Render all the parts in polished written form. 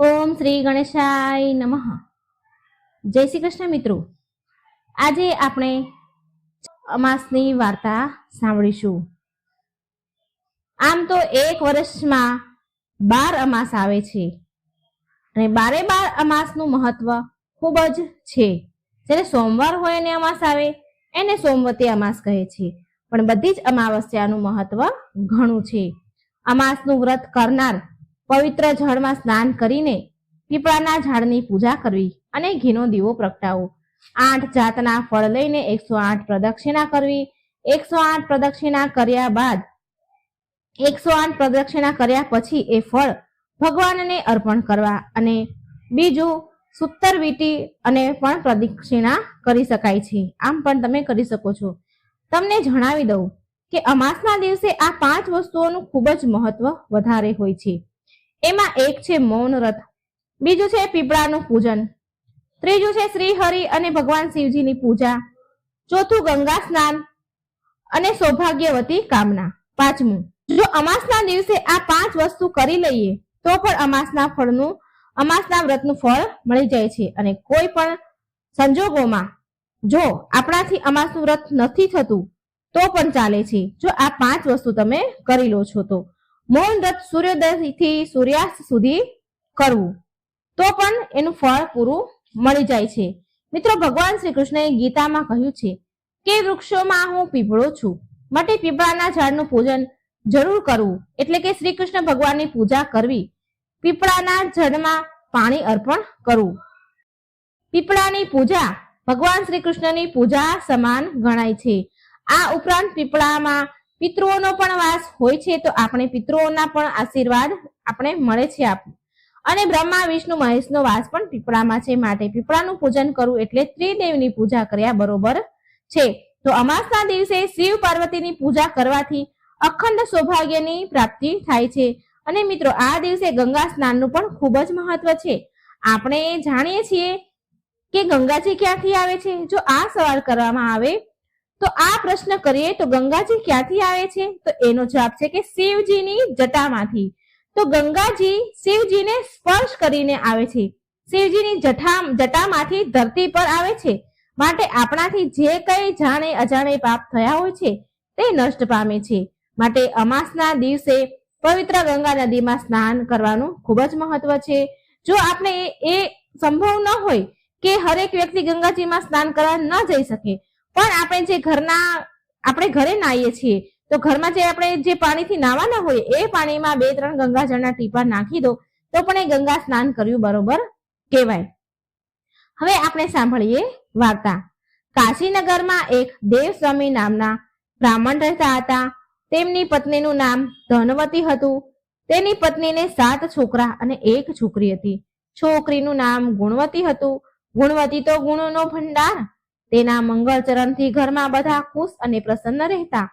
ઓમ શ્રી ગણેશાય નમઃ. જય શ્રી કૃષ્ણ મિત્રો. આજે આપણે અમાસની વાર્તા સાંભળીશું. આમ તો એક વર્ષમાં 12 અમાસ આવે છે અને 12 અમાસનું મહત્વ ખૂબ જ છે. જ્યારે સોમવાર હોય અને અમાસ આવે એને સોમવતી અમાસ કહે છે, પણ બધી જ અમાવસ્યાનું મહત્વ ઘણું છે. અમાસનું વ્રત કરનાર પવિત્ર જળમાં સ્નાન કરીને પીપળાના ઝાડની પૂજા કરવી અને ઘીનો દીવો પ્રગટાવો. 8 જાતના ફળ લઈને 108 પ્રદક્ષિણા કરવી. 108 પ્રદક્ષિણા કર્યા બાદ 108 પ્રદક્ષિણા કર્યા પછી એ ફળ ભગવાનને અર્પણ કરવા. અને બીજું 70 વીંટી અને પણ પ્રદક્ષિણા કરી શકાય છે. આમ પણ તમે કરી શકો છો. તમને જણાવી દઉં કે અમાસના દિવસે આ 5 વસ્તુઓનું ખૂબ જ મહત્વ વધારે હોય છે. એમાં એક છે મૌન વ્રત, બીજું છે પીપળાનું પૂજન, ત્રીજું છે શ્રી હરિ અને ભગવાન શિવજીની પૂજા, ચોથું ગંગા સ્નાન અને સૌભાગ્યવતી કામના, પાંચમું જો અમાસના દિવસે આ 5 વસ્તુ કરી લઈએ તો પણ અમાસના વ્રતનું ફળ મળી જાય છે. અને કોઈ પણ સંજોગોમાં જો આપણાથી અમાસનું વ્રત નથી થતું તો પણ ચાલે છે, જો આ 5 વસ્તુ તમે કરી લો છો તો. મૌન વ્રત સૂર્યોદયથી સૂર્યાસ્ત સુધી કરવું તો પણ એનું ફળ પૂરું મળી જાય છે. મિત્રો, ભગવાન શ્રી કૃષ્ણએ ગીતામાં કહ્યું છે કે વૃક્ષોમાં હું પીપળો છું, માટે પીપળાના ઝાડનું પૂજન જરૂર કરવું, એટલે કે શ્રી કૃષ્ણ ભગવાનની પૂજા કરવી. પીપળાના ઝાડમાં પાણી અર્પણ કરવું. પીપળાની પૂજા ભગવાન શ્રી કૃષ્ણની પૂજા સમાન ગણાય છે. આ ઉપરાંત પીપળામાં પિતૃઓનો પણ વાસ હોય છે, તો આપણે પિતૃઓના પણ આશીર્વાદ આપણે મળે છે. અને બ્રહ્મા વિષ્ણુ મહેશનો વાસ પણ પીપળામાં છે, માટે પીપળાનું પૂજન કરવું એટલે ત્રિદેવની પૂજા કર્યા બરોબર છે. તો અમાસના દિવસે શિવ પાર્વતીની પૂજા કરવાથી અખંડ સૌભાગ્યની પ્રાપ્તિ થાય છે. અને મિત્રો, આ દિવસે ગંગા સ્નાનનું પણ ખૂબ જ મહત્વ છે. આપણે જાણીએ છીએ કે ગંગાજી ક્યાંથી આવે છે. જો આ સવાલ કરવામાં આવે તો આ પ્રશ્ન કરીએ તો ગંગાજી ક્યાંથી આવે છે, તો એનો જવાબ છે કે શિવજીની જટામાંથી. તો ગંગાજી શિવજીને સ્પર્શ કરીને આવે છે. શિવજીની જટામાંથી ધરતી પર આવે છે, માટે આપણાથી જે કંઈ જાણે અજાણે પાપ થયા હોય છે તે નષ્ટ પામે છે. માટે અમાસના દિવસે પવિત્ર ગંગા નદીમાં સ્નાન કરવાનું ખૂબ જ મહત્વ છે. જો આપણે એ સંભવ ન હોય કે હરેક વ્યક્તિ ગંગાજીમાં સ્નાન કરવા ન જઈ શકે, પણ આપણે ઘરે નાહીએ છીએ, તો ઘરમાં જે પાણીથી નાવાના હોય એ પાણીમાં 2-3 ગંગાજળના ટીપા નાખી દો તો પણ એ ગંગા સ્નાન કર્યું બરોબર કહેવાય. હવે આપણે સાંભળીએ વાર્તા. કાશીનગરમાં એક દેવસ્વામી નામના બ્રાહ્મણ રહેતા હતા. તેમની પત્નીનું નામ ધનવતી હતું. તેની પત્નીને 7 છોકરા અને 1 છોકરી હતી. છોકરીનું નામ ગુણવતી હતું. ગુણવતી તો ગુણોનો ભંડાર. તેના મંગળચરણથી ઘરમાં બધા ખુશ અને પ્રસન્ન રહેતા.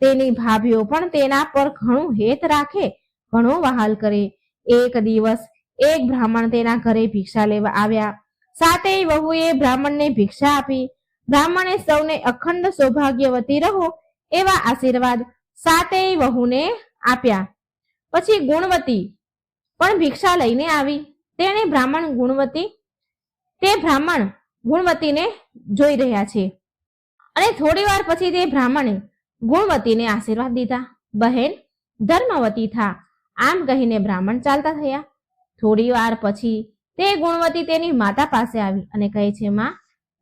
તેની ભાભીઓ પણ તેના પર ઘણું હેત રાખે, ઘણો વહાલ કરે. એક દિવસ એક બ્રાહ્મણ તેના ઘરે ભિક્ષા લેવા આવ્યા. 7 વહુએ બ્રાહ્મણને ભિક્ષા આપી. બ્રાહ્મણે સૌને અખંડ સૌભાગ્યવતી રહો એવા આશીર્વાદ 7 વહુને આપ્યા. પછી ગુણવતી પણ ભિક્ષા લઈને આવી. તેણે બ્રાહ્મણ ગુણવતીને જોઈ રહ્યા છે અને થોડી વાર પછી તે બ્રાહ્મણે ગુણવતીને આશીર્વાદ દીધા. બહેન, ધર્મવતી થા, આમ કહીને બ્રાહ્મણ ચાલતા થયા. થોડી વાર પછી તે ગુણવતી તેની માતા પાસે આવી અને કહે છે, માં,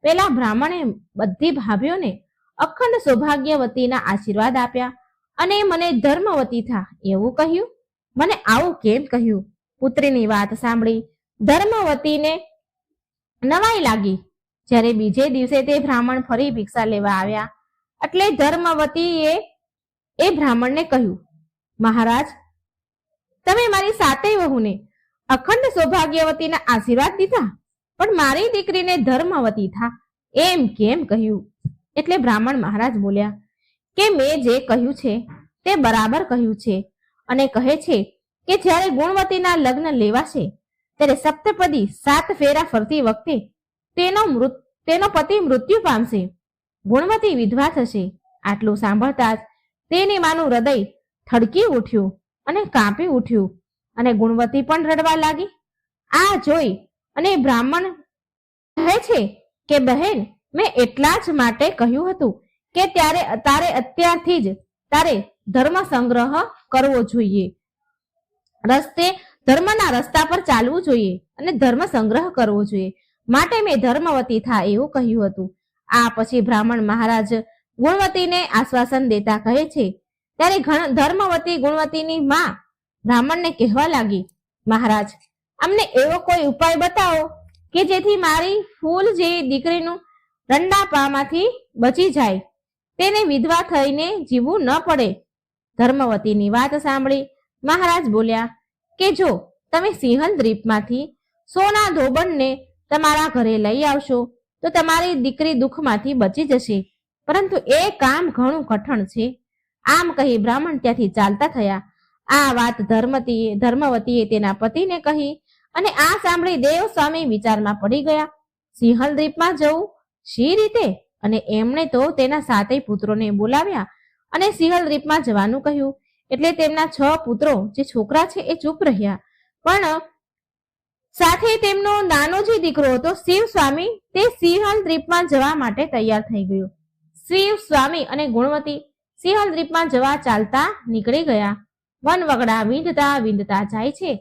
પેલા બ્રાહ્મણે બધી ભાભીઓને અખંડ સૌભાગ્યવતીના આશીર્વાદ આપ્યા અને મને ધર્મવતી થા એવું કહ્યું. મને આવું કેમ કહ્યું? પુત્રીની વાત સાંભળી ધર્મવતીને નવાઈ લાગી. જ્યારે બીજે દિવસે તે બ્રાહ્મણ ફરી ભિક્ષા લેવા આવ્યા એટલે ધર્મવતીએ એ બ્રાહ્મણને કહ્યું, મહારાજ, તમે મારી 7 વહુને અખંડ સૌભાગ્યવતીના આશીર્વાદ દીધા, પણ મારી દીકરીને ધર્મવતી થા એમ કેમ કહ્યું? એટલે બ્રાહ્મણ મહારાજ બોલ્યા કે મેં જે કહ્યું છે તે બરાબર કહ્યું છે. અને કહે છે કે જ્યારે ગુણવતીના લગ્ન લેવાશે ત્યારે સપ્તપદી 7 ફેરા ફરતી વખતે તેનો પતિ મૃત્યુ પામશે. ગુણવતી વિધવા થશે. આટલું સાંભળતા જ તેની માનું હૃદય થડકી ઉઠ્યું અને કાંપી ઉઠ્યું અને ગુણવતી પણ રડવા લાગી. આ જોઈ અને બ્રાહ્મણ કહે છે કે બહેન, મેં એટલા જ માટે કહ્યું હતું કે તારે અત્યારથી જ તારે ધર્મ સંગ્રહ કરવો જોઈએ, ધર્મના રસ્તા પર ચાલવું જોઈએ અને ધર્મ સંગ્રહ કરવો જોઈએ, માટે મેં ધર્મવતી થા એવું કહ્યું હતું. આ પછી બ્રાહ્મણ મહારાજ ગુણવતીને આશ્વાસન દેતા કહે છે ત્યારે ધર્મવતી ગુણવતીની માં બ્રાહ્મણને કહેવા લાગી, મહારાજ, અમને એવો કોઈ ઉપાય બતાવો કે જેથી મારી ફૂલ જેવી દીકરીનું રંડાપામાંથી બચી જાય, તેને વિધવા થઈને જીવવું ન પડે. ધર્મવતીની વાત સાંભળી મહારાજ બોલ્યા કે જો તમે સિંહલ દ્વીપમાંથી સોના ધોબણને તમારા ઘરે લઈ આવશો તો તમારી દીકરી દુઃખમાંથી બચી જશે, પરંતુ એ કામ ઘણું કઠણ છે. આમ કહી બ્રાહ્મણ ત્યાંથી ચાલતા થયા. આ વાત ધર્મવતીએ તેના પતિને કહી અને આ સાંભળી દેવ સ્વામી વિચારમાં પડી ગયા. સિંહલ દ્વીપમાં જવું શી રીતે? અને એમણે તો તેના 7 પુત્રોને બોલાવ્યા અને સિંહલ દ્વીપમાં જવાનું કહ્યું. એટલે તેમના 6 પુત્રો જે છોકરા છે એ ચૂપ રહ્યા, પણ સાથે તેમનો નાનો જે દીકરો હતો શિવ સ્વામી તે સિંહલ દ્વીપમાં જવા માટે તૈયાર થઈ ગયો. શિવ સ્વામી અને ગુણવતી સિંહલ દ્વીપમાં જવા ચાલતા નીકળી ગયા. વનવગડા વીંધતા જાય છે.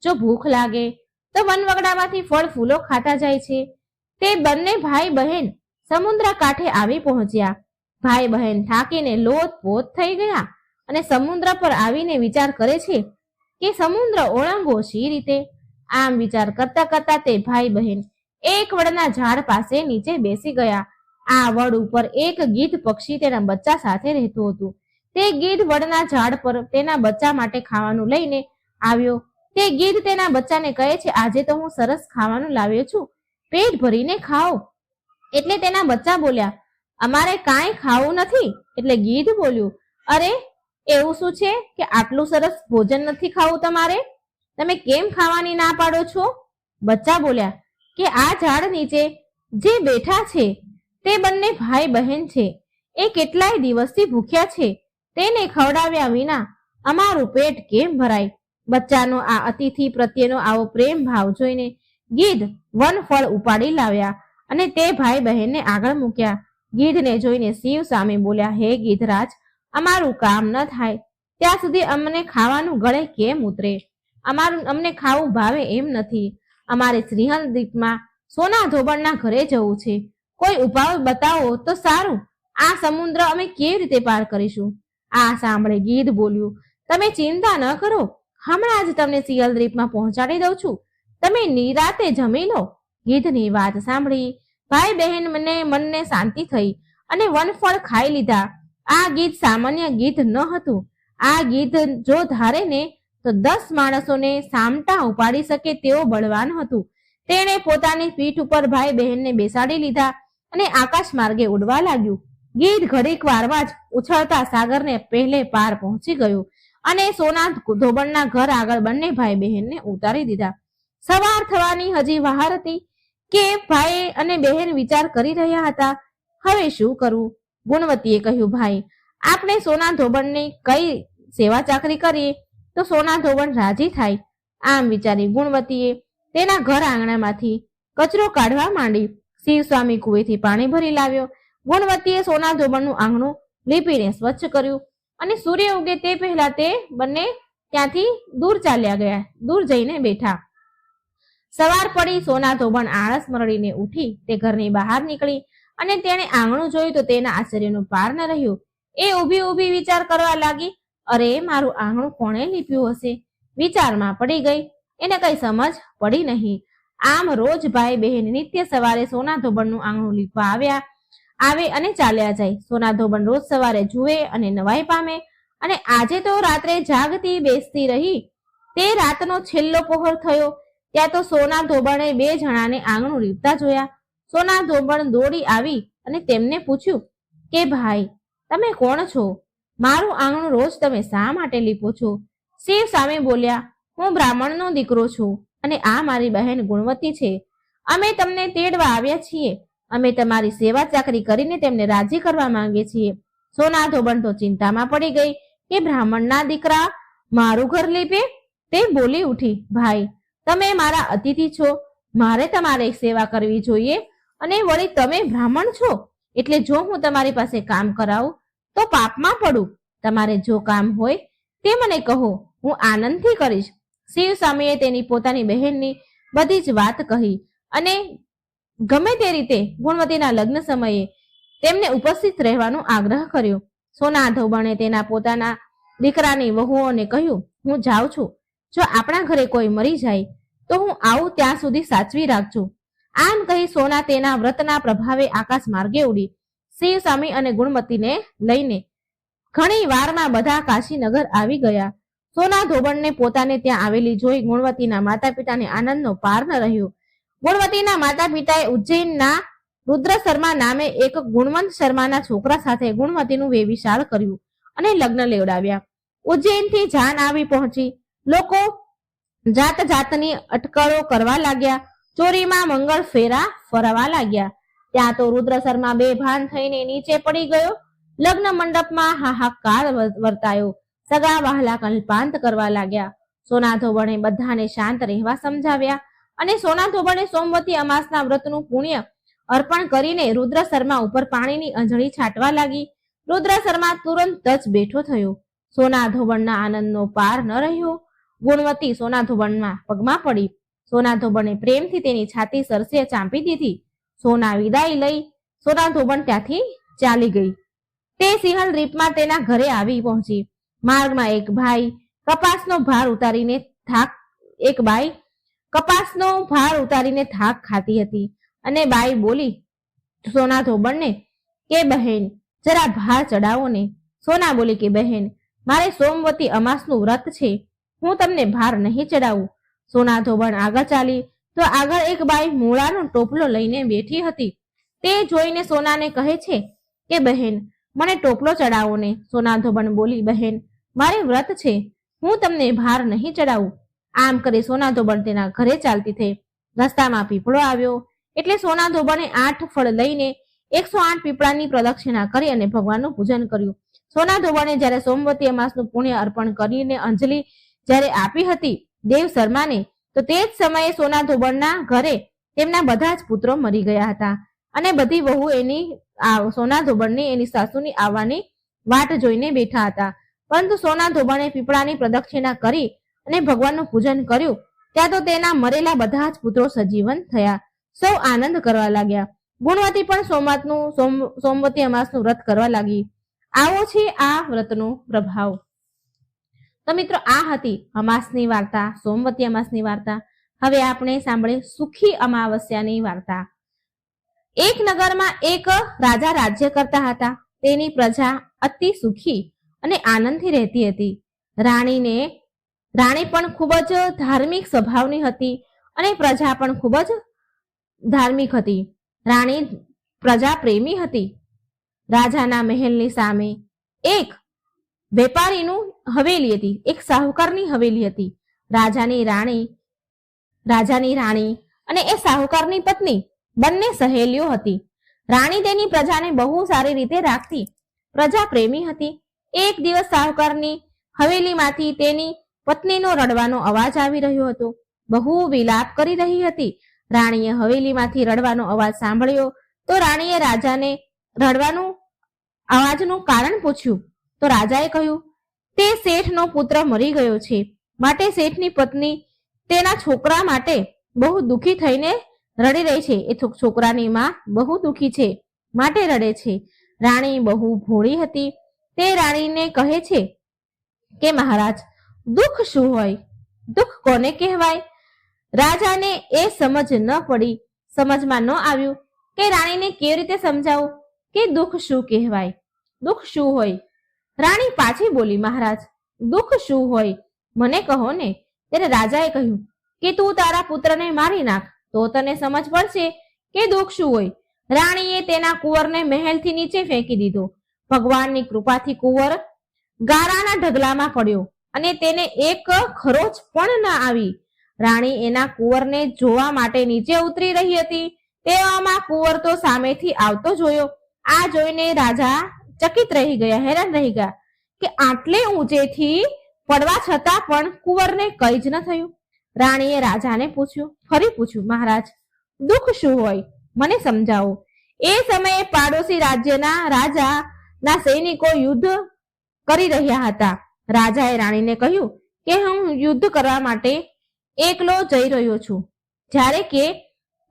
જો ભૂખ લાગે તો વનવગડામાંથી ફળ ફૂલો ખાતા જાય છે. તે બંને ભાઈ બહેન સમુદ્ર કાંઠે આવી પહોંચ્યા. ભાઈ બહેન થાકીને લોથપોથ થઈ ગયા અને સમુદ્ર પર આવીને વિચાર કરે છે કે સમુદ્ર ઓળંગવો શી રીતે. આમ વિચાર કરતા કરતા તે ભાઈ બહેન એક વડના ઝાડ પાસે નીચે બેસી ગયા. આ વડ ઉપર એક ગીધ પક્ષી તેના બચ્ચા સાથે રહેતું હતું. તે ગીધ વડના ઝાડ પર તેના બચ્ચા માટે ખાવાનું લઈને આવ્યો. તે ગીધ તેના બચ્ચાને કહે છે, આજે તો હું સરસ ખાવાનું લાવ્યો છું, પેટ ભરીને ખાઓ. એટલે તેના બચ્ચા બોલ્યા, અમારે કાંઈ ખાવું નથી. એટલે ગીધ બોલ્યું, અરે એવું શું છે કે આટલું સરસ ભોજન નથી ખાવું તમારે? તમે કેમ ખાવાની ના પાડો છો? બચ્ચા બોલ્યા કે આ ઝાડ નીચે જે બેઠા છે તે બંને ભાઈ બહેન છે. એ કેટલાય દિવસથી ભૂખ્યા છે. તેને ખવડાવ્યા વિના અમારું પેટ કેમ ભરાય? બચ્ચાનો આ અતિથિ પ્રત્યેનો આવો પ્રેમ ભાવ જોઈને ગીધ વનફળ ઉપાડી લાવ્યા અને તે ભાઈ બહેનને આગળ મૂક્યા. ગીધને જોઈને શિવ સ્વામી બોલ્યા, હે ગીધરાજ, અમારું કામ ન થાય ત્યાં સુધી અમને ખાવાનું ગળે કેમ ઉતરે? અમને ખાવું ભાવે એમ નથી. અમારે સિંહલ દ્વીપમાં સોના ધોબણના ઘરે જવું છે. કોઈ ઉપાય બતાવો તો સારું. આ સમુદ્ર અમે કેવી રીતે પાર કરીશું? આ સાંભળે ગીધ બોલ્યું, તમે ચિંતા ન કરો, હમણાં જ તમને સિંહલ દ્વીપમાં પહોંચાડી દઉં છું. તમે નિરાતે જમી લો. ગીધની વાત સાંભળી ભાઈ બહેન મનને શાંતિ થઈ અને વનફળ ખાઈ લીધા. આ ગીધ સામાન્ય ગીધ ન હતું. આ ગીધ જો ધારે ને તો 10 માણસોને સામટા ઉપાડી શકે તેવો બળવાન હતું. તેણે પોતાની પીઠ ઉપર ભાઈ બહેનને બેસાડી લીધા અને આકાશ માર્ગે ઉડવા લાગ્યું. ગીધ ઘડીક વારમાં જ ઉછળતા સાગરને પહેલે પાર પહોંચી ગયું અને સોના ધોબણના ઘર આગળ બંને ભાઈ બહેનને ઉતારી દીધા. સવાર થવાની હજી વાર હતી કે ભાઈ અને બહેન વિચાર કરી રહ્યા હતા, હવે શું કરવું? ગુણવતીએ કહ્યું, ભાઈ, આપણે સોના ધોબણની કઈ સેવા ચાકરી કરીએ તો સોના ધોબણ રાજી થાય. આમ વિચારી ગુણવતીએ તેના ઘર આંગણામાંથી કચરો કાઢવા માંડી. શિવ સ્વામી કુવેથી પાણી ભરી લાવ્યો. ગુણવતીએ સોના ધોબણનું આંગણું લીપીને સ્વચ્છ કર્યું અને સૂર્ય ઉગે તે પહેલા તે બંને ત્યાંથી દૂર જઈને બેઠા. સવાર પડી. સોના ધોબણ આળસ મરડીને ઉઠી તે ઘરની બહાર નીકળી અને તેણે આંગણું જોયું તો તેના આશ્ચર્યનું પાર ન રહ્યું. એ ઊભી વિચાર કરવા લાગી, અરે મારું આંગણું કોણે લીપ્યું હશે? વિચારમાં પડી ગઈ. એને કઈ સમજ પડી નહીં. આમ રોજ ભાઈ બહેન નિત્ય સવારે સોના ધોબણનું આંગણું લીપવા આવે અને ચાલ્યા જાય. સોના ધોબણ રોજ સવારે જુએ અને નવાઈ પામે અને આજે તો રાત્રે જાગતી બેસતી રહી. તે રાતનો છેલ્લો પહોર થયો ત્યાં તો સોના ધોબણે 2 જણાને આંગણું લીપતા જોયા. સોના ધોબણ દોડી આવી અને તેમને પૂછ્યું કે ભાઈ, તમે કોણ છો? મારું આંગણું રોજ તમે શા માટે લીપો છો? શિવ સ્વામી બોલ્યા, હું બ્રાહ્મણનો દીકરો છું અને આ મારી બહેન ગુણવતી છે. અમે તમને તેડવા આવ્યા છીએ. અમે તમારી સેવા ચાકરી કરીને તેમને રાજી કરવા માંગીએ છીએ. સોના ધોબણ તો ચિંતામાં પડી ગઈ કે બ્રાહ્મણના દીકરા મારું ઘર લીપે. તે બોલી ઉઠી, ભાઈ, તમે મારા અતિથિ છો, મારે તમારે સેવા કરવી જોઈએ, અને વળી તમે બ્રાહ્મણ છો એટલે જો હું તમારી પાસે કામ કરાવું તો પાપમાં પડું. તમારે જો કામ હોય તે મને કહો, હું આનંદથી કરીશ. શિવ સ્વામીએ તેની પોતાની બહેનની બધી જ વાત કહી અને ગમે તે રીતે ગુણવતીના લગ્ન સમયે તેમને ઉપસ્થિત રહેવાનો આગ્રહ કર્યો. સોના ધોબણે તેના પોતાના દીકરાની વહુઓને કહ્યું, હું જાઉં છું, જો આપણા ઘરે કોઈ મરી જાય તો હું આવું ત્યાં સુધી સાચવી રાખજો. આમ કહી સોના તેના વ્રતના પ્રભાવે આકાશ માર્ગે ઉડી શિવ સ્વામી અને ગુણવતીને લઈને ઘણી વારમાં બધા કાશીનગર આવી ગયા. સોના ધોબણને પોતાને ત્યાં આવેલી જોઈ ગુણવતીના માતા પિતાને આનંદનો પાર ન રહ્યો. ગુણવતીના માતા પિતાએ ઉજ્જૈનના રુદ્ર શર્મા નામે એક ગુણવંત શર્માના છોકરા સાથે ગુણવતીનું વેવિશાળ કર્યું અને લગ્ન લેવડાવ્યા. ઉજ્જૈનથી જાન આવી પહોંચી. લોકો જાત જાતની અટકળો કરવા લાગ્યા. ચોરીમાં મંગળ ફેરા ફરવા લાગ્યા. ત્યાં તો રુદ્ર શર્મા બેભાન થઈને નીચે પડી ગયો. લગ્ન મંડપમાં હાહાકાર વર્તાયો. સગા વહાલા કલ્પાંત કરવા લાગ્યા. સોના ધોબણે બધાને શાંત રહેવા સમજાવ્યા અને સોના ધોબણે સોમવતી અમાસના વ્રતનું પુણ્ય અર્પણ કરીને રુદ્ર શર્મા ઉપર પાણીની અંજળી છાંટવા લાગી. રુદ્ર શર્મા તુરંત જ બેઠો થયો. સોના ધોબણના આનંદનો પાર ન રહ્યો. ગુણવતી સોના ધોબણના પગમાં પડી. સોના ધોબણે પ્રેમથી તેની છાતી સરસે ચાંપી દીધી. સોના વિદાય લઈ સોના ધોબણ ત્યાંથી ચાલી ગઈ. તે સિંહલ રીપમાં તેના ઘરે આવી પહોંચી. માર્ગમાં એક બાઈ કપાસનો ભાર ઉતારીને થાક ખાતી હતી અને બાઈ બોલી સોના ધોબણને કે બહેન જરા ભાર ચડાવો ને. સોના બોલી કે બહેન મારે સોમવતી અમાસનું વ્રત છે, હું તમને ભાર નહીં ચડાવું. સોના ધોબણ આગળ ચાલી તો આગળ એક બાઈ મૂળાનો ટોપલો લઈને બેઠી હતી. તે જોઈને સોનાને કહે છે કે બહેન મને ટોપલો ચડાવો ને. સોના ધોબણ બોલી બહેન મારે વ્રત છે, હું તમને ભાર નહીં ચડાવું. આમ કરી સોના ધોબણ તેના ઘરે ચાલતી થઈ. રસ્તામાં પીપળો આવ્યો એટલે સોના ધોબણે 8 ફળ લઈને 108 પીપળાની પ્રદક્ષિણા કરી અને ભગવાનનું પૂજન કર્યું. સોના ધોબણે જ્યારે સોમવતી અમાસનું પુણ્ય અર્પણ કરીને અંજલિ જ્યારે આપી હતી દેવ શર્માને, તો તે જ સમયે સોના ધોબણના ઘરે તેમના બધા જ પુત્રો મરી ગયા હતા અને બધી વહુ સોના ધોબણની એની સાસુની આવવાની વાટ જોઈને બેઠા હતા. પરંતુ સોના ધોબણે પીપળાની પ્રદક્ષિણા કરી અને ભગવાનનું પૂજન કર્યું ત્યાં તો તેના મરેલા બધા જ પુત્રો સજીવન થયા. સૌ આનંદ કરવા લાગ્યા. ગુણવતી પણ સોમવતી અમાસનું વ્રત કરવા લાગી. આવો છે આ વ્રતનો પ્રભાવ. તો મિત્રો આ હતી અમાસની વાર્તા, સોમવતી અમાસની વાર્તા. હવે આપણે સાંભળીએ સુખી અમાવસ્યાની વાર્તા. એક નગરમાં એક રાજા રાજ્ય કરતા હતા. તેની પ્રજા અતિ સુખી અને આનંદથી રહેતી હતી. રાણી પણ ખૂબ જ ધાર્મિક સ્વભાવની હતી અને પ્રજા પણ ખૂબ જ ધાર્મિક હતી. રાણી પ્રજા પ્રેમી હતી. રાજાના મહેલની સામે એક વેપારીનું હવેલી હતી, એક સાહુકારની હવેલી હતી. રાજાની રાણી અને એ સાહુકારની પત્ની બંને સહેલીઓ હતી. રાણી તેની પ્રજાને બહુ સારી રીતે રાખતી. પ્રજા પ્રેમી હતી. એક દિવસ સાહુકારની હવેલીમાંથી તેની પત્નીનો રડવાનો અવાજ આવી રહ્યો હતો. બહુ વિલાપ કરી રહી હતી. રાણીએ હવેલીમાંથી રડવાનો અવાજ સાંભળ્યો તો રાણીએ રાજાને રડવાનું અવાજનું કારણ પૂછ્યું. તો રાજાએ કહ્યું, તે શેઠનો પુત્ર મરી ગયો છે, માટે શેઠની પત્ની તેના છોકરા માટે બહુ દુઃખી થઈને રડી રહી છે. એ છોકરાની માં બહુ દુઃખી છે માટે રડે છે. રાણી બહુ ભોળી હતી. તે રાણીને કહે છે કે મહારાજ દુઃખ શું હોય, દુઃખ કોને કહેવાય? રાજાને એ સમજમાં ન આવ્યું કે રાણીને કેવી રીતે સમજાવું કે દુઃખ શું કહેવાય, દુઃખ શું હોય. રાણી પાછી બોલી, મહારાજ દુઃખ શું હોય મને કહો ને. ત્યારે રાજાએ કહ્યું કે તું તારા પુત્રને મારી નાખ તો તને સમજ પડશે કે દુઃખ શું હોય. રાણીએ તેના કુંવરને મહેલથી નીચે ફેંકી દીધો. ભગવાનની કૃપાથી કુંવર ગારાના ઢગલામાં પડ્યો અને તેને એક ખરોચ પણ ન આવી. રાણી એના કુંવરને જોવા માટે નીચે ઉતરી રહી હતી. તેવામાં કુંવર તો સામેથી આવતો જોયો. આ જોઈને રાજા ચકિત રહી ગયા, હેરાન રહી ગયા કે આટલે ઊંચેથી પડવા છતાં પણ કુંવરને કંઈ જ ન થયું. રાણીએ રાજાને ફરી પૂછ્યું, મહારાજ, દુઃખ શું હોય, મને સમજાવો. એ સમયે પાડોશી રાજ્યના રાજાના સૈનિકો યુદ્ધ કરી રહ્યા હતા. રાજાએ રાણીને કહ્યું કે હું યુદ્ધ કરવા માટે એકલો જઈ રહ્યો છું. જ્યારે કે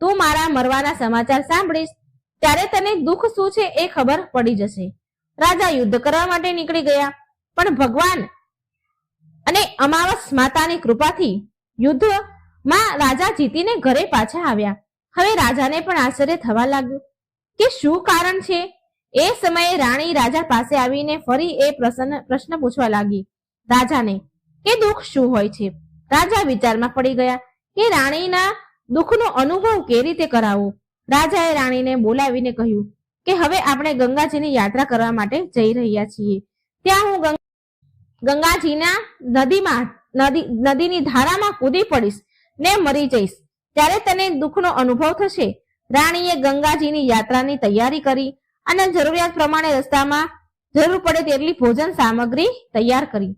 તું મારા મરવાના સમાચાર સાંભળીશ ત્યારે તને દુઃખ શું છે એ ખબર પડી જશે. રાજા યુદ્ધ કરવા માટે નીકળી ગયા, પણ ભગવાન અને અમાવસ માતાની કૃપાથી યુદ્ધમાં રાજા જીતીને ઘરે પાછા આવ્યા. હવે રાજાને પણ આશ્ચર્ય થવા લાગ્યું કે શું કારણ છે. એ સમયે રાણી રાજા પાસે આવીને ફરી એ પ્રશ્ન પૂછવા લાગી રાજાને કે દુઃખ શું હોય છે. રાજા વિચારમાં પડી ગયા કે રાણીના દુઃખનો અનુભવ કેવી રીતે કરાવો. રાજાએ રાણીને બોલાવીને કહ્યું કે હવે આપણે ગંગાજીની યાત્રા કરવા માટે જઈ રહ્યા છીએ. ત્યાં હું ગંગાજીના નદીની ધારામાં કૂદી પડીશ ને મરી જઈશ. ત્યારે તને દુઃખનો અનુભવ થશે. રાણીએ ગંગાજીની યાત્રાની તૈયારી કરી અને જરૂરિયાત પ્રમાણે રસ્તામાં જરૂર પડે તેટલી ભોજન સામગ્રી તૈયાર કરી.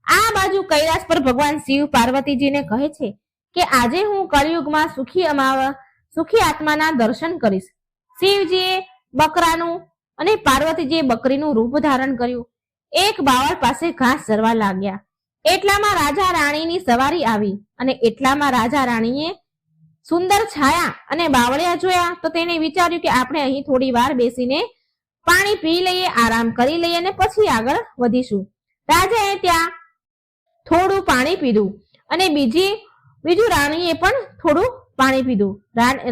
આ બાજુ કૈલાસ પર ભગવાન શિવ પાર્વતીજીને કહે છે કે આજે હું કળિયુગમાં સુખી આત્માના દર્શન કરીશ. શિવજીએ બકરાનું અને પાર્વતીજીએ બકરીનું રૂપ ધારણ કર્યું. એક બાવળ પાસે ઘાસ ચરવા લાગ્યા. એટલામાં રાજા રાણીની સવારી આવી અને એટલામાં રાજા રાણીએ સુંદર છાયા અને બાવળિયા જોયા તો તેને વિચાર્યું કે આપણે અહીં થોડી વાર બેસીને પાણી પી લઈએ, આરામ કરી લઈએ અને પછી આગળ વધીશું. રાજાએ ત્યાં થોડું પાણી પીધું અને બીજું રાણીએ પણ થોડું પાણી પીધું.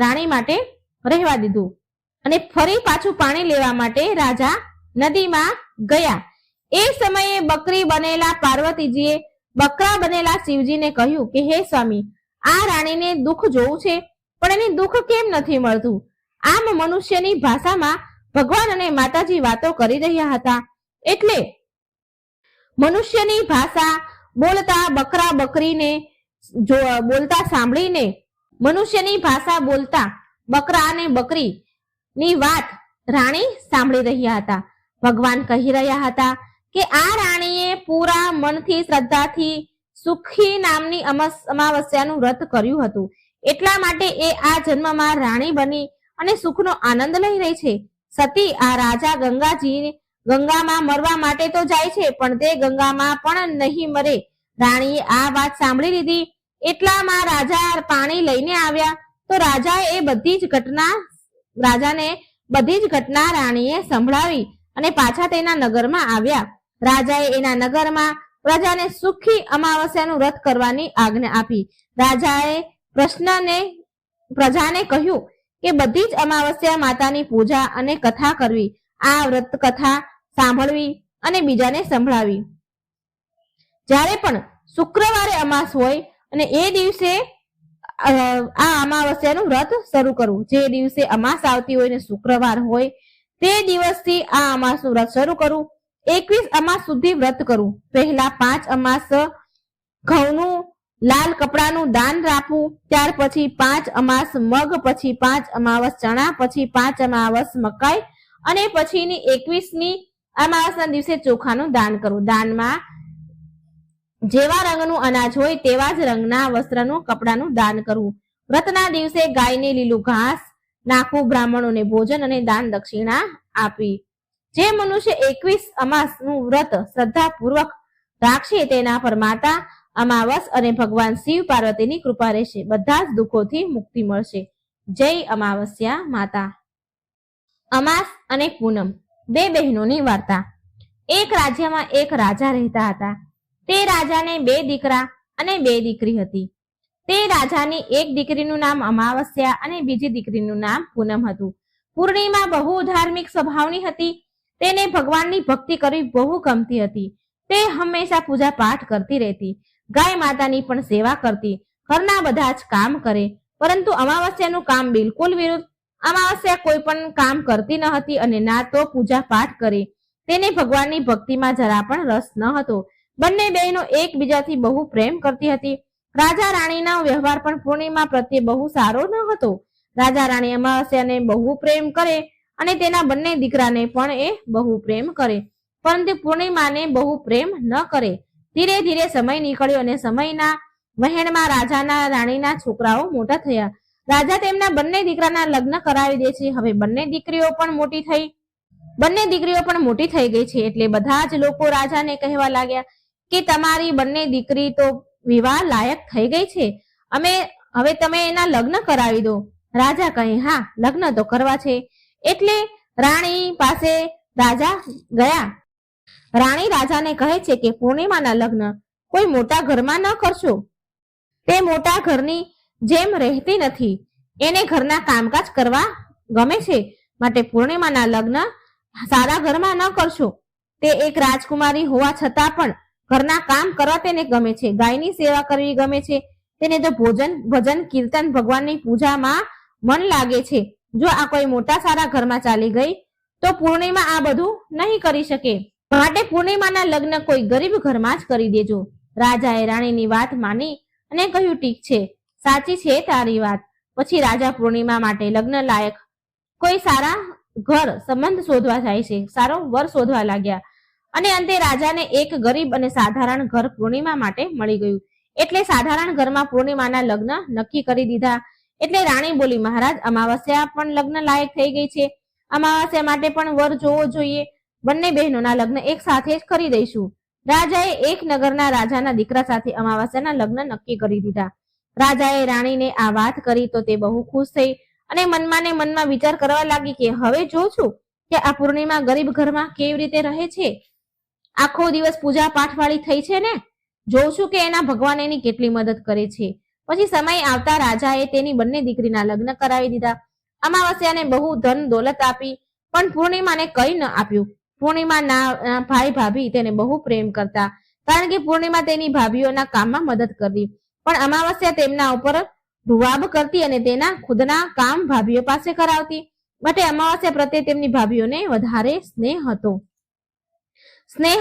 રાણી માટે રહેવા દીધું અને ફરી પાછું પાણી લેવા માટે રાજા નદીમાં ગયા. એ સમયે બકરી બનેલા પાર્વતીજીએ બકરા બનેલા શિવજીને કહ્યું કે હે સ્વામી, આ રાણીને દુઃખ જોવું છે પણ એને દુઃખ કેમ નથી મળતું. આમ મનુષ્યની ભાષામાં ભગવાન અને માતાજી વાતો કરી રહ્યા હતા. એટલે મનુષ્યની ભાષા બોલતા બકરા બકરીને બોલતા સાંભળીને મનુષ્યની ભાષા બોલતા બકરા અને બકરીની વાત રાણી સાંભળી રહ્યા હતા. ભગવાન કહી રહ્યા હતા કે આ રાણીએ પૂરા મનથી શ્રદ્ધાથી સુખી નામની અમાવસ્યાનું વ્રત કર્યું હતું. એટલા માટે એ આ જન્મમાં રાણી બની અને સુખનો આનંદ લઈ રહી છે. સતી, આ રાજા ગંગામાં મરવા માટે તો જાય છે પણ તે ગંગામાં પણ નહીં મરે. રાણીએ આ વાત સાંભળી લીધી. એટલામાં રાજા પાણી લઈને આવ્યા તો રાજાને બધી જ ઘટના રાણીએ સંભળાવી અને પાછા તેના નગરમાં આવ્યા. રાજાએ એના નગરમાં પ્રજાને સુખી અમાવસ્યાનું વ્રત કરવાની આજ્ઞા આપી. રાજાએ પ્રજાને કહ્યું કે બધી જ અમાવસ્યા માતાની પૂજા અને કથા કરવી, આ વ્રત કથા સાંભળવી અને બીજાને સંભળાવી. જ્યારે પણ શુક્રવારે અમાસ હોય અને એ દિવસે આ અમાવસ્યાનું વ્રત શરૂ કરવું. જે દિવસે અમાસ આવતી હોય ને શુક્રવાર હોય તે દિવસથી આ અમાસનું વ્રત શરૂ કરવું. 21 અમાસ સુધી વ્રત કરવું. પહેલા 5 અમાસ ઘઉંનું લાલ કપડાનું દાન રાખવું, ત્યાર પછી 5 અમાસ મગ, પછી 5 અમાવસ ચણા, પછી 5 અમાવસ મકાઈ અને પછીની 21મી અમાવસના દિવસે ચોખાનું દાન કરવું. દાનમાં જેવા રંગનું અનાજ હોય તેવા જ રંગના વસ્ત્રનું કપડાનું દાન કરવું. વ્રતના દિવસે ગાયને લીલું ઘાસ નાખવું, બ્રાહ્મણોને ભોજન અને દાન દક્ષિણા આપવી. જે મનુષ્ય 21 અમાસનું વ્રત શ્રદ્ધાપૂર્વક રાખશે તેના પર માતા અમાવસ અને ભગવાન શિવ પાર્વતીની કૃપા રહેશે. બધા જ દુઃખોથી મુક્તિ મળશે. જય અમાવસ્યા માતા. અમાસ અને પૂનમ, બે બહેનોની વાર્તા. એક રાજ્યમાં એક રાજા રહેતા હતા. તે રાજાને 2 દીકરા અને 2 દીકરી હતી. તે રાજાની એક દીકરીનું નામ અમાવસ્યા અને બીજી દીકરીનું નામ પૂનમ હતું. પૂર્ણિમા બહુ ધાર્મિક સ્વભાવની હતી. તેને ભગવાનની ભક્તિ કરવી બહુ ગમતી હતી. તે હંમેશા પૂજા પાઠ કરતી રહેતી, ગાય માતાની પણ સેવા કરતી, ઘરના બધા જ કામ કરે. પરંતુ અમાવસ્યાનું કામ બિલકુલ વિરુદ્ધ. અમાવસ્યા કોઈ પણ કામ કરતી ન હતી અને ના તો પૂજા પાઠ કરે. તેને ભગવાનની ભક્તિમાં જરા પણ રસ ન હતો. બંને બહેનો એકબીજાથી બહુ પ્રેમ કરતી હતી. રાજા રાણીનો વ્યવહાર પણ પૂર્ણિમા પ્રત્યે બહુ સારો ન હતો. રાજા રાણી અમાવસ્યાને બહુ પ્રેમ કરે અને તેના બંને દીકરાને પણ એ બહુ પ્રેમ કરે, પરંતુ પૂર્ણિમાને બહુ પ્રેમ ન કરે. ધીરે ધીરે સમય નીકળ્યો અને સમયના વહેણમાં રાજાના રાણીના છોકરાઓ મોટા થયા. રાજા તેમના બંને દીકરાના લગ્ન કરાવી દે છે. હવે બંને દીકરીઓ પણ મોટી થઈ ગઈ છે. એટલે બધા જ લોકો રાજાને કહેવા લાગ્યા કે તમારી બંને દીકરી તો વિવાહ લાયક થઈ ગઈ છે, હવે તમે એના લગ્ન કરાવી દો. રાજા કહે, હા, લગ્ન તો કરવા છે. એટલે રાણી પાસે રાજા ગયા. રાણી રાજાને કહે છે કે પૂર્ણિમાના લગ્ન કોઈ મોટા ઘરમાં ન કરશો. તે મોટા ઘરની જેમ રહેતી નથી, એને ઘરના કામકાજ કરવા ગમે છે, માટે પૂર્ણિમાના લગ્ન સારા ઘરમાં ન કરશો. તે એક રાજકુમારી હોવા છતાં પણ ઘરના કામ કરવા તેને ગમે છે, ગાયની સેવા કરવી ગમે છે, તેને તો ભજન કીર્તન ભગવાનની પૂજામાં મન લાગે છે. જો આ કોઈ મોટા સારા ઘરમાં ચાલી ગઈ તો પૂર્ણિમા આ બધું નહીં કરી શકે, માટે પૂર્ણિમાના લગ્ન કોઈ ગરીબ ઘરમાં જ કરી દેજો. રાજાએ રાણીની વાત માની અને કહ્યું, ઠીક છે, સાચી છે તારી વાત. પછી રાજા પૂર્ણિમા માટે લગ્ન લાયક કોઈ સારા ઘર સંબંધ શોધવા જાય છે, સારો વર શોધવા લાગ્યા. અને અંતે રાજાને એક ગરીબ અને સાધારણ ઘર પૂર્ણિમા માટે મળી ગયું. એટલે સાધારણ ઘરમાં પૂર્ણિમાના લગ્ન નક્કી કરી દીધા. એટલે રાણી બોલી, મહારાજ, અમાવસ્યા પણ લગ્ન લાયક થઈ ગઈ છે, અમાવસ્યા માટે પણ વર જોવો જોઈએ. બંને બહેનોના લગ્ન એક સાથે જ કરી દઈશું. રાજાએ એક નગરના રાજાના દીકરા સાથે અમાવસ્યાના લગ્ન નક્કી કરી દીધા. રાજાએ રાણીને આ વાત કરી તો તે બહુ ખુશ થઈ અને મનમાં ને મનમાં વિચાર કરવા લાગી કે હવે જોઉં છું કે આ પૂર્ણિમા ગરીબ ઘરમાં કેવી રીતે રહે છે. આખો દિવસ પૂજા પાઠ વાળી થઈ છે ને, જોઉં છું કે એના ભગવાન એની કેટલી મદદ કરે છે. પછી સમય આવતા રાજાએ તેની બંને દીકરીના લગ્ન કરાવી દીધા. અમાવસ્યાને બહુ ધન દોલત આપી, પણ પૂર્ણિમાને કંઈ ન આપ્યું. પૂર્ણિમાના ભાઈ ભાભી તેને બહુ પ્રેમ કરતા, કારણ કે પૂર્ણિમા તેની ભાભીઓના કામમાં મદદ કરતી, પણ અમાવસ્યા તેમના ઉપર રૂવાબ કરતી અને તેના ખુદના કામ ભાભીઓ પાસે કરાવતી. માટે અમાવસ્યા પ્રત્યે તેમની ભાભીઓને વધારે સ્નેહ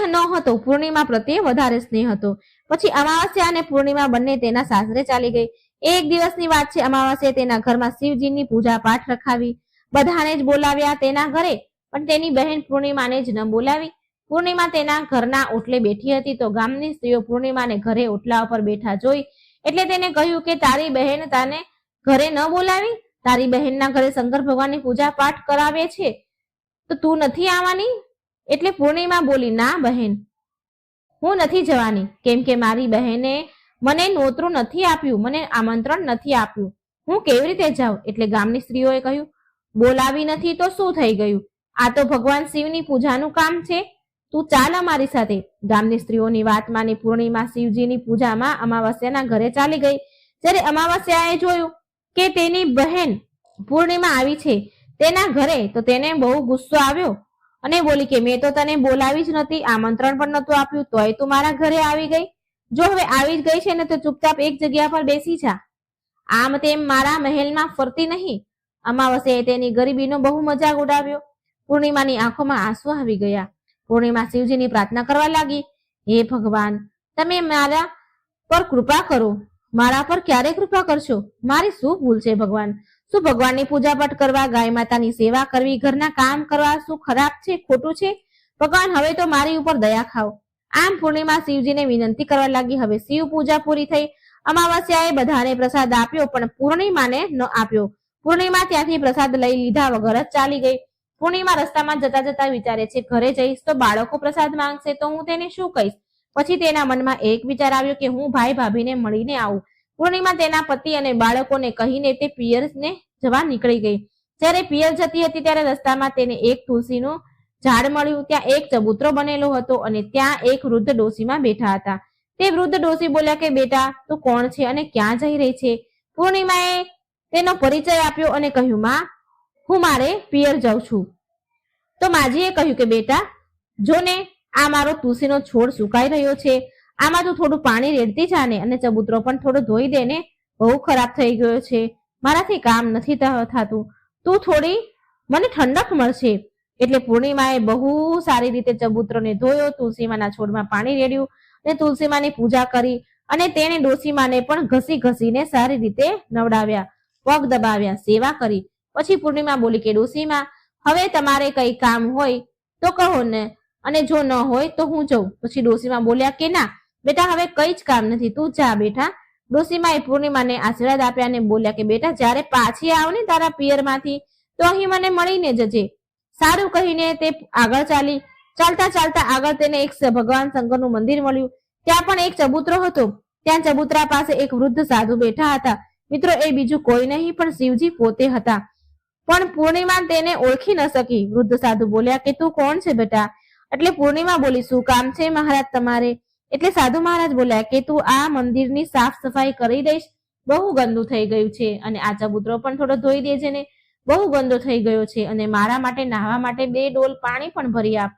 ન હતો, પૂર્ણિમા પ્રત્યે વધારે સ્નેહ હતો. પછી અમાવસ્યા અને પૂર્ણિમા બંને તેના સાસરે ચાલી ગઈ. એક દિવસની વાત છે. અમાવસ્યાએ તેના ઘરમાં શિવજીની પૂજા પાઠ રખાવી, બધાને જ બોલાવ્યા તેના ઘરે, પણ તેની બહેન પૂર્ણિમાને જ ન બોલાવી. પૂર્ણિમા તેના ઘરના ઓટલે બેઠી હતી તો ગામની સ્ત્રીઓ પૂર્ણિમાને ઘરે ઓટલા ઉપર બેઠા જોઈ એટલે તેને કહ્યું કે તારી બહેન તને ઘરે ન બોલાવી? તારી બહેનના ઘરે શંકર ભગવાનની પૂજા પાઠ કરાવે છે તો તું નથી આવવાની? એટલે પૂર્ણિમા બોલી, ના બહેન, હું નથી જવાની, કેમ કે મારી બહેને મને નોતરું નથી આપ્યું, મને આમંત્રણ નથી આપ્યું, હું કેવી રીતે જાઉં? એટલે ગામની સ્ત્રીઓએ કહ્યું, બોલાવી નથી તો શું થઈ ગયું? આ તો ભગવાન શિવની પૂજાનું કામ છે, તું ચાલ અમારી સાથે. ગામની સ્ત્રીઓની વાત માની પૂર્ણિમા શિવજીની પૂજામાં અમાવસ્યાના ઘરે ચાલી ગઈ. જ્યારે અમાવસ્યાએ જોયું કે તેની બહેન પૂર્ણિમા આવી છે તેના ઘરે તો તેને બહુ ગુસ્સો આવ્યો અને બોલી કે મેં તો તને બોલાવી જ નથી, આમંત્રણ પણ નતું આપ્યું, તોય તું મારા ઘરે આવી ગઈ. જો હવે આવી જ ગઈ છે ને તો ચૂપચાપ એક જગ્યા પર બેસી જા, આમ તેમ મારા મહેલમાં ફરતી નહીં. અમાવસ્યાએ તેની ગરીબીનો બહુ મજાક ઉડાવ્યો. પૂર્ણિમાની આંખોમાં આંસુ આવી ગયા. પૂર્ણિમા શિવજીની પ્રાર્થના કરવા લાગી, હે ભગવાન, તમે મારા પર કૃપા કરો, મારા પર ક્યારે કૃપા કરશો? મારી શું ભૂલ છે ભગવાન? શું ભગવાનની પૂજા પાઠ કરવા, ગાય માતાની સેવા કરવી, ઘરના કામ કરવા શું ખરાબ છે, ખોટું છે? ભગવાન, હવે તો મારી ઉપર દયા ખાઓ. આમ પૂર્ણિમા શિવજીને વિનંતી કરવા લાગી. હવે શિવ પૂજા પૂરી થઈ. અમાવસ્યાએ બધાને પ્રસાદ આપ્યો પણ પૂર્ણિમાને ન આપ્યો. પૂર્ણિમા ત્યાંથી પ્રસાદ લઈ લીધા વગર જ ચાલી ગઈ. પૂર્ણિમા રસ્તામાં જતા જતા વિચારે છે, ઘરે જઈશ તો બાળકો પ્રસાદ માંગશે તો હું તેને શું કહીશ? પછી તેના મનમાં એક વિચાર આવ્યો કે હું ભાઈ ભાભીને મળીને આવું. પૂર્ણિમા તેના પતિ અને બાળકોને કહીને તે પિયરને જવા નીકળી ગઈ. જ્યારે પિયર જતી હતી ત્યારે રસ્તામાં તેને એક તુલસીનું ઝાડ મળ્યું. ત્યાં એક ચબૂતરો બનેલો હતો અને ત્યાં એક વૃદ્ધ ડોશીમાં બેઠા હતા. તે વૃદ્ધ ડોશી બોલ્યા કે બેટા, તું કોણ છે અને ક્યાં જઈ રહી છે? પૂર્ણિમાએ તેનો પરિચય આપ્યો અને કહ્યું, માં, હું મારે પિયર જાઉં છું. તો માજીએ કહ્યું કે બેટા, જો ને આ મારો તુલસીનો છોડ સુકાઈ રહ્યો છે, આમાં તું થોડું પાણી રેડતી જાને અને ચબૂતરો પણ થોડો ધોઈ દે ને, બહુ ખરાબ થઈ ગયો છે, મારાથી કામ નથી થતું, તું થોડી મને ઠંડક મળશે. એટલે પૂર્ણિમાએ બહુ સારી રીતે ચબૂતરોને ધોયો, તુલસીમાના છોડમાં પાણી રેડ્યું અને તુલસીમાની પૂજા કરી અને તેણે ડોશીમાને પણ ઘસી ઘસીને સારી રીતે નવડાવ્યા, પગ દબાવ્યા, સેવા કરી. પછી પૂર્ણિમા બોલી કે ડોશીમા, હવે તમારે કઈ કામ હોય તો કહો ને, અને જો ન હોય તો હું જઉં. પછી ડોશીમા બોલ્યા કે ના બેટા, હવે કઈ જ કામ નથી, તું જા બેટા, ડોશીમાએ પૂર્ણિમાને આશીર્વાદ આપ્યા અને બોલ્યા કે બેટા જ્યારે પાછી આવ ને તારા પિયરમાંથી તો અહીં મને મળીને જજે. સારું કહીને તે આગળ ચાલી. ચાલતા ચાલતા આગળ તેને એક ભગવાન શંકરનું મંદિર મળ્યું. ત્યાં પણ એક ચબૂતરો હતો. ત્યાં ચબૂતરા પાસે એક વૃદ્ધ સાધુ બેઠા હતા. મિત્રો, એ બીજું કોઈ નહીં પણ શિવજી પોતે હતા. પણ પૂર્ણિમા તેને ઓળખી ન શકી. વૃદ્ધ સાધુ બોલ્યા કે તું કોણ છે બેટા? એટલે પૂર્ણિમા બોલી, શું કામ છે મહારાજ તમારે? એટલે સાધુ મહારાજ બોલ્યા કે તું આ મંદિરની સાફ સફાઈ કરી દઈશ, બહુ ગંદુ થઈ ગયું છે, અને આ ચબૂતરો પણ થોડો ધોઈ દેજે ને, બહુ ગંદો થઈ ગયો છે, અને મારા માટે નાહવા માટે 2 ડોલ પાણી પણ ભરી આપ.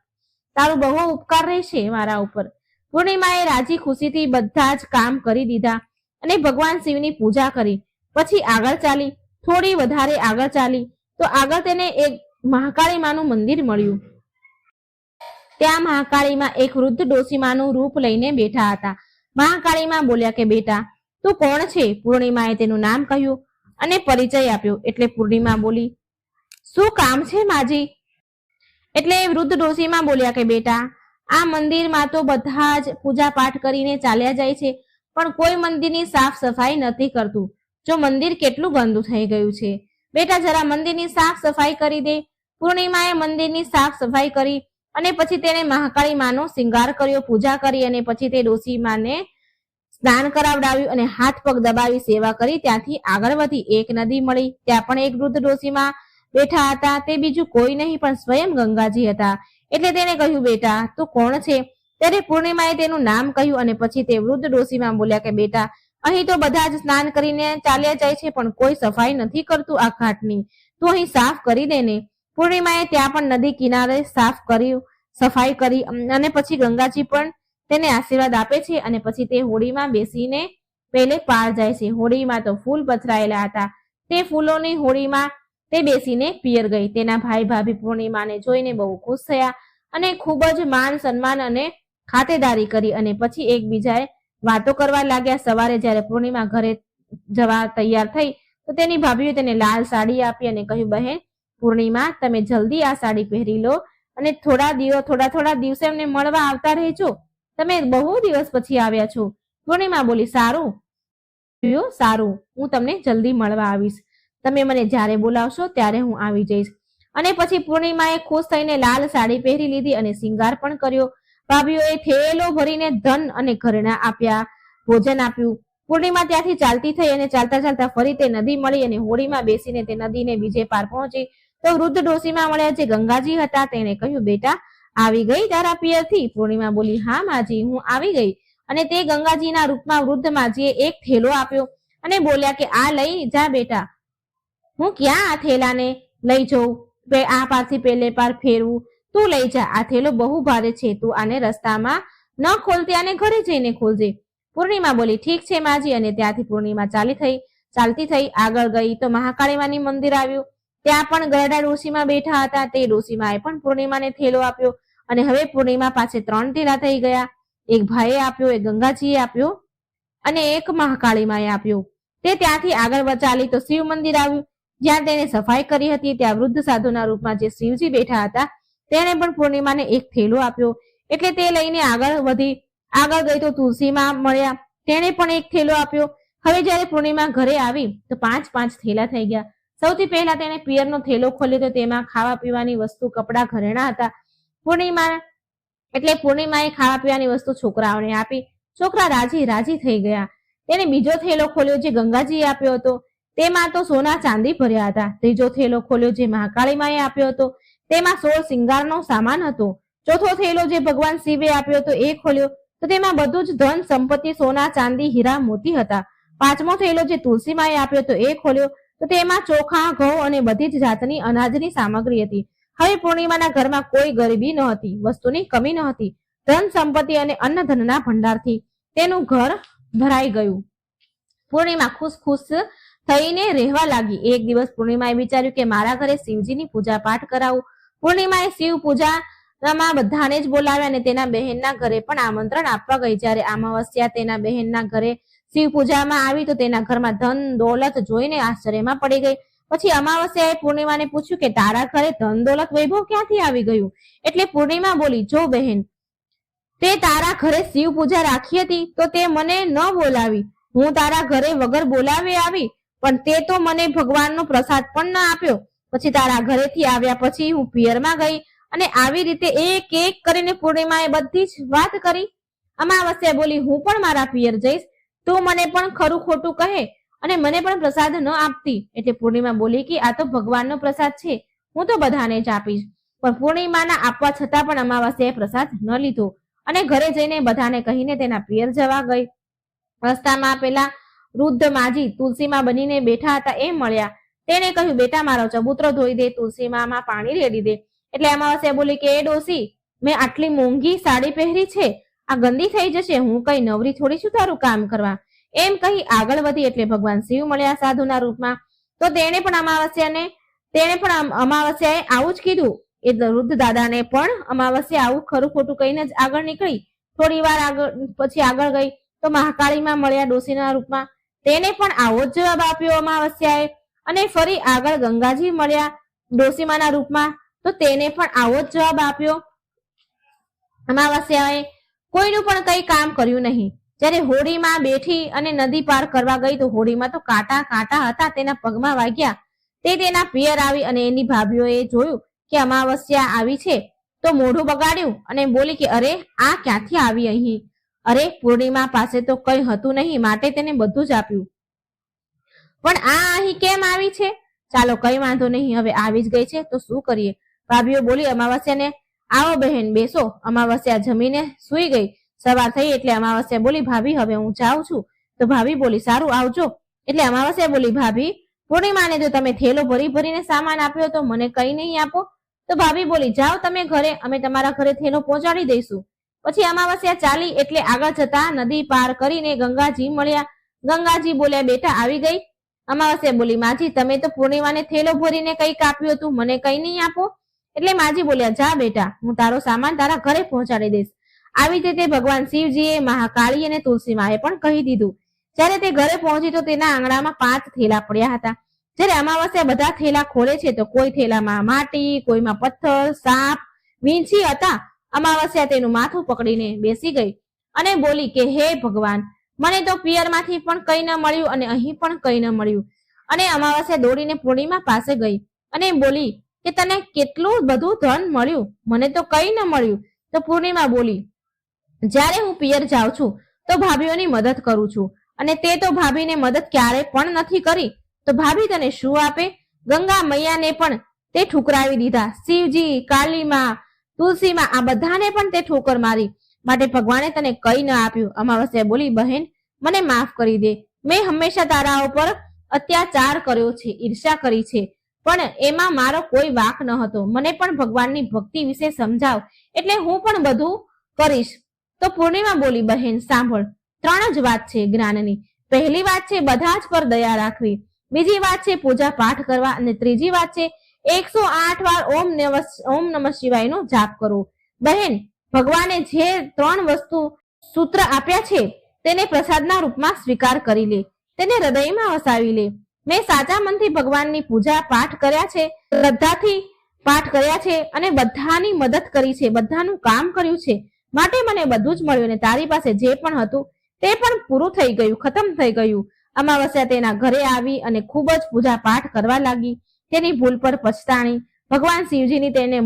તારું બહુ ઉપકાર રહેશે મારા ઉપર. પૂર્ણિમાએ રાજી ખુશીથી બધા જ કામ કરી દીધા અને ભગવાન શિવની પૂજા કરી. પછી આગળ ચાલી. થોડી વધારે આગળ ચાલી તો આગળ તેને એક મહાકાળી માનું મંદિર મળ્યું. ત્યાં મહાકાળીમાં એક વૃદ્ધ ડોશીમાનું રૂપ લઈને બેઠા હતા. મહાકાળીમાં બોલ્યા કે બેટા તું કોણ છે? પૂર્ણિમાએ તેનું નામ કહ્યું અને પરિચય આપ્યો. એટલે પૂર્ણિમા બોલી, શું કામ છે માજી? એટલે વૃદ્ધ ડોશીમાં બોલ્યા કે બેટા આ મંદિરમાં તો બધા જ પૂજા પાઠ કરીને ચાલ્યા જાય છે, પણ કોઈ મંદિરની સાફ સફાઈ નથી કરતું. જો મંદિર કેટલું ગંદુ થઈ ગયું છે. બેટા જરા મંદિરની સાફ સફાઈ કરી દે. પૂર્ણિમાએ મંદિરની સાફ સફાઈ કરી અને પછી તેને મહાકાળી માનો શિંગાર કર્યો, પૂજા કરી અને પછી તે ડોશી માને સ્નાન કરાવડાવ્યું અને હાથ પગ દબાવી સેવા કરી. ત્યાંથી આગળ વધી એક નદી મળી. ત્યાં પણ એક વૃદ્ધ ડોશીમાં બેઠા હતા. તે બીજું કોઈ નહીં પણ સ્વયં ગંગાજી હતા. એટલે તેને કહ્યું બેટા તું કોણ છે? ત્યારે પૂર્ણિમાએ તેનું નામ કહ્યું અને પછી તે વૃદ્ધ ડોશીમાં બોલ્યા કે બેટા અહીં તો બધા જ સ્નાન કરીને ચાલ્યા જાય છે, પણ કોઈ સફાઈ નથી કરતું આ ઘાટની. તું અહીં સાફ કરી દે ને. પૂર્ણિમાએ ત્યાં પણ નદી કિનારે સાફ કર્યું, સફાઈ કરી અને પછી ગંગાજી પણ તેને આશીર્વાદ આપે છે અને પછી તે હોડીમાં બેસીને પહેલે પાર જાય છે. હોડીમાં તો ફૂલ પથરાયેલા હતા. તે ફૂલોની હોડીમાં તે બેસીને પિયર ગઈ. તેના ભાઈ ભાભી પૂર્ણિમાને જોઈને બહુ ખુશ થયા અને ખૂબ જ માન સન્માન અને ખાતેદારી કરી અને પછી એકબીજાએ વાતો કરવા લાગ્યા. સવારે જ્યારે પૂર્ણિમા ઘરે જવા તૈયાર થઈ તો તેની ભાભીએ તેને લાલ સાડી આપી અને કહ્યું, બહેન પૂર્ણિમા તમે જલ્દી આ સાડી પહેરી લો અને થોડા દિવસે અમને મળવા આવતા રહેજો. તમે બહુ દિવસ પછી આવ્યા છો. પૂર્ણિમા બોલી, સારું, હું તમને જલ્દી મળવા આવીશ. તમે મને જ્યારે બોલાવશો ત્યારે હું આવી જઈશ. અને પછી પૂર્ણિમાએ ખુશ થઈને લાલ સાડી પહેરી લીધી અને શિંગાર પણ કર્યો. ભાભીઓએ થેલો ભરીને ધન અને ઘરેણા આપ્યા, ભોજન આપ્યું. પૂર્ણિમા ત્યાંથી ચાલતી થઈ અને ચાલતા ચાલતા ફરી તે નદી મળી અને હોડીમાં બેસીને તે નદીને બીજે પાર પહોંચી તો વૃદ્ધ ડોશીમાં મળ્યા જે ગંગાજી હતા. તેને કહ્યું, બેટા આવી ગઈ તારા પિયરથી? પૂર્ણિમા બોલી, હા માજી હું આવી ગઈ. અને તે ગંગાજીના રૂપમાં વૃદ્ધ માજીએ એક થેલો આપ્યો અને બોલ્યા કે આ લઈ જા બેટા. હું ક્યાં આ થેલાને લઈ જઉં? આ પારથી પેલે પાર ફેરવું? તું લઈ જા. આ થેલો બહુ ભારે છે. તું આને રસ્તામાં ન ખોલતી, આને ઘરે જઈને ખોલજે. પૂર્ણિમા બોલી, ઠીક છે માજી. અને ત્યાંથી પૂર્ણિમા ચાલતી થઈ આગળ ગઈ તો મહાકાળીમાની મંદિર આવ્યું. ત્યાં પણ ગરડા ડોશીમાં બેઠા હતા. તે ડોશીમાએ પણ પૂર્ણિમાને થેલો આપ્યો અને હવે પૂર્ણિમા પાસે 3 થેલા થઈ ગયા. એક ભાઈએ આપ્યો, એક ગંગાજીએ આપ્યો અને એક મહાકાળીમાએ આપ્યો. તે ત્યાંથી આગળ ચાલી તો શિવ મંદિર આવ્યું જ્યાં તેને સફાઈ કરી હતી. ત્યાં વૃદ્ધ સાધુના રૂપમાં જે શિવજી બેઠા હતા તેણે પણ પૂર્ણિમાને એક થેલો આપ્યો. એટલે તે લઈને આગળ ગઈ તો તુલસીમાં મળ્યા. તેણે પણ એક થેલો આપ્યો. હવે જ્યારે પૂર્ણિમા ઘરે આવી તો 5 થેલા થઈ ગયા. સૌથી પહેલા તેણે પિયરનો થેલો ખોલ્યો તો તેમાં ખાવા પીવાની વસ્તુ, કપડા, ઘરેણા હતા. પૂર્ણિમાએ ખાવા પીવાની વસ્તુ છોકરાઓને આપી. છોકરા રાજી થઈ ગયા. તેને બીજો થેલો ખોલ્યો જે ગંગાજીએ આપ્યો હતો. તેમાં તો સોના ચાંદી ભર્યા હતા. ત્રીજો થેલો ખોલ્યો જે મહાકાળીમાએ આપ્યો હતો. તેમાં 16 શિંગારનો સામાન હતો. ચોથો થેલો જે ભગવાન શિવે આપ્યો હતો એ ખોલ્યો તો તેમાં બધું જ ધન સંપત્તિ, સોના ચાંદી, હીરા મોતી હતા. 5મો થેલો જે તુલસીમાએ આપ્યો હતો એ ખોલ્યો તો તેમાં ચોખા, ઘઉં અને બધી જ જાતની અનાજની સામગ્રી હતી. હવે પૂર્ણિમાના ઘરમાં કોઈ ગરીબી ન હતી, વસ્તુની કમી ન હતી. ધન સંપત્તિ અને અન્ન ધનના ભંડારથી તેનું ઘર ભરાઈ ગયું. પૂર્ણિમા ખુશ થઈને રહેવા લાગી. એક દિવસ પૂર્ણિમાએ વિચાર્યું કે મારા ઘરે શિવજીની પૂજા પાઠ કરાવું. પૂર્ણિમાએ શિવ પૂજામાં બધાને જ બોલાવ્યા અને તેના બહેનના ઘરે પણ આમંત્રણ આપવા ગઈ. જ્યારે અમાવસ્યા તેના બહેનના ઘરે શિવ પૂજામાં આવી તો તેના ઘરમાં ધન દોલત જોઈને આશ્ચર્યમાં પડી ગઈ. પછી અમાવસ્યાએ પૂર્ણિમાને પૂછ્યું કે તારા ઘરે ધન દોલત વૈભવ ક્યાંથી આવી ગયું? એટલે પૂર્ણિમા બોલી, જો બહેન તે તારા ઘરે શિવ પૂજા રાખી હતી તો તે મને ન બોલાવી. હું તારા ઘરે વગર બોલાવે આવી, પણ તે તો મને ભગવાનનો પ્રસાદ પણ ના આપ્યો. પછી તારા ઘરેથી આવ્યા પછી હું પિયરમાં ગઈ અને આવી રીતે એક એક કરીને પૂર્ણિમાએ બધી જ વાત કરી. અમાવસ્યા બોલી, હું પણ મારા પિયર જઈશ, તું મને પણ ખરું ખોટું કહે અને મને પણ પ્રસાદ ન આપતી. એટલે પૂર્ણિમા બોલી કે આ તો ભગવાનનો પ્રસાદ છે, હું તો બધાને જ આપીશ. પણ પૂર્ણિમાના આપવા છતાં પણ અમાવસ્યાએ પ્રસાદ ન લીધો અને ઘરે જઈને બધાને કહીને તેના પિયર જવા ગઈ. રસ્તામાં પેલા વૃદ્ધ માજી તુલસીમાં બનીને બેઠા હતા એ મળ્યા. તેને કહ્યું, બેટા મારો ચબૂતરો ધોઈ દે, તુલસીમાં પાણી રેડી દે. એટલે અમાવસ્યા બોલી કે એ ડોસી, મેં આટલી મોંઘી સાડી પહેરી છે, આ ગંદી થઈ જશે, હું કઈ નવરી થોડી છું તારું કામ કરવા. એમ કહી આગળ વધી. એટલે ભગવાન શિવ મળ્યા સાધુના રૂપમાં. તો તેણે પણ અમાવસ્યાએ આવું જ કીધું. એ વૃદ્ધ દાદાને પણ અમાવસ્યા આવું ખરું ખોટું કહીને જ આગળ નીકળી. થોડી વાર પછી આગળ ગઈ તો મહાકાળીમાં મળ્યા ડોસીના રૂપમાં. તેને પણ આવો જ જવાબ આપ્યો અમાવસ્યાએ. અને ફરી આગળ ગંગાજી મળ્યા ડોસીમાના રૂપમાં, તો તેને પણ આવો જ જવાબ આપ્યો. અમાવસ્યાએ કોઈનું પણ કઈ કામ કર્યું નહીં. જ્યારે હોડીમાં બેઠી અને નદી પાર કરવા ગઈ તો હોડીમાં તો કાંટા હતા, તેના પગમાં વાગ્યા. તે તેના પિયર આવી અને એની ભાભીઓએ જોયું કે અમાવસ્યા આવી છે તો મોઢું બગાડ્યું અને બોલી કે અરે આ ક્યાંથી આવી અહીં? અરે પૂર્ણિમા પાસે તો કઈ હતું નહીં, માટે તેને બધું જ આપ્યું, પણ આ અહીં કેમ આવી છે? ચાલો કઈ વાંધો નહીં, હવે આવી જ ગઈ છે તો શું કરીએ? ભાભીઓ બોલી અમાવસ્યાને, આવો બહેન બેસો. અમાવસ્યા જમીને સુઈ ગઈ. સવાર થઈ એટલે અમાવસ્યા બોલી, ભાભી હવે હું જાઉં છું. તો ભાભી બોલી, સારું આવજો. એટલે અમાવસ્યા બોલી, ભાભી પૂર્ણિમાને જો તમે થેલો ભરી ભરીને સામાન આપ્યો તો મને કઈ નહીં આપો? તો ભાભી બોલી, જાઓ તમે ઘરે, અમે તમારા ઘરે થેલો પહોંચાડી દઈશું. પછી અમાવસ્યા ચાલી એટલે આગળ જતા નદી પાર કરીને ગંગાજી મળ્યા. ગંગાજી બોલ્યા, બેટા આવી ગઈ? અમાવસ્યા બોલી, માજી તમે તો પૂર્ણિમાને થેલો ભરીને કંઈક આપ્યું હતું, મને કઈ નહીં આપો? એટલે માજી બોલ્યા, જા બેટા, હું તારો સામાન તારા ઘરે પહોંચાડી દઈશ. આવી રીતે ભગવાન શિવજીએ, મહાકાળી અને તુલસીમાએ પણ કહી દીધું. જ્યારે તે ઘરે પહોંચી તો તેના આંગણામાં 5 થેલા પડ્યા હતા. જ્યારે અમાવસ્યા બધા થેલા ખોલે છે તો કોઈ થેલામાં માટી, કોઈમાં પથ્થર, સાપ, વીંછી હતા. અમાવસ્યા તેનું માથું પકડીને બેસી ગઈ અને બોલી કે હે ભગવાન, મને તો પિયરમાંથી પણ કઈ ન મળ્યું અને અહીં પણ કઈ ન મળ્યું. અને અમાવસ્યા દોડીને પૂર્ણિમા પાસે ગઈ અને બોલી કે તને કેટલું બધું ધન મળ્યું, મને તો કઈ ન મળ્યું. તો પૂર્ણિમા બોલી, જ્યારે હું પિયર જાઉં છું તો ભાભીઓની મદદ કરું છું અને તે તો ભાભીને મદદ ક્યારે પણ નથી કરી, તો ભાભી તને શું આપે? ગંગા મૈયાને પણ તે ઠુકરાવી દીધા. શિવજી, કાલીમાં, તુલસીમાં આ બધાને પણ તે ઠોકર મારી, માટે ભગવાને તને કઈ ન આપ્યું. અમાવસ્યા બોલી, બહેન મને માફ કરી દે, મેં હંમેશા તારા ઉપર અત્યાચાર કર્યો છે, ઈર્ષા કરી છે, પણ એમાં મારો કોઈ વાંક ન હતો. મને પણ ભગવાનની ભક્તિ વિશે સમજાવ, એટલે હું પણ બધું કરીશ. તો પૂર્ણિમા બોલી, બહેન સાંભળ, 3 જ વાત છે જ્ઞાનની. પહેલી વાત છે બધા જ પર દયા રાખવી, બીજી વાત છે પૂજા પાઠ કરવા અને ત્રીજી વાત છે 108 વાર ઓમ નમઃ શિવાયનો જાપ કરવો. બહેન ભગવાને જે 3 વસ્તુ સૂત્ર આપ્યા છે તેને પ્રસાદના રૂપમાં સ્વીકાર કરી લે, તેને હૃદયમાં વસાવી લે. મેં સાચા મનથી ભગવાનની પૂજા પાઠ કર્યા છે, શ્રદ્ધાથી પાઠ કર્યા છે અને બધાની મદદ કરી છે, બધાનું કામ કર્યું છે, માટે મને બધું જ મળ્યું. અને તારી પાસે જે પણ હતું તે પણ પૂરું થઈ ગયું, ખતમ થઈ ગયું. અમાવસ્યા તેના ઘરે આવી અને ખૂબ જ પૂજા પાઠ કરવા લાગી. તેની ભૂલ પર પછતાણી. ભગવાન શિવજીની તેને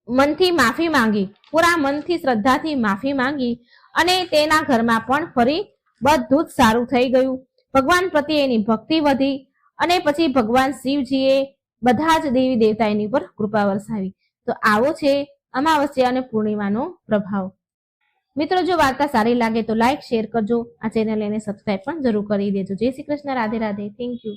મનથી માફી માંગી, પૂરા મનથી શ્રદ્ધાથી માફી માંગી અને તેના ઘરમાં પણ ફરી બધું જ સારું થઈ ગયું. ભગવાન પ્રત્યે એની ભક્તિ વધી અને પછી ભગવાન શિવજીએ બધા જ દેવી દેવતા એની પર કૃપા વરસાવી. તો આવો છે અમાવસ્યા અને પૂર્ણિમાનો પ્રભાવ. મિત્રો જો વાર્તા સારી લાગે તો લાઈક શેર કરજો, આ ચેનલ એને સબસ્ક્રાઈબ પણ જરૂર કરી દેજો. જય શ્રી કૃષ્ણ, રાધે રાધે, થેન્ક યુ.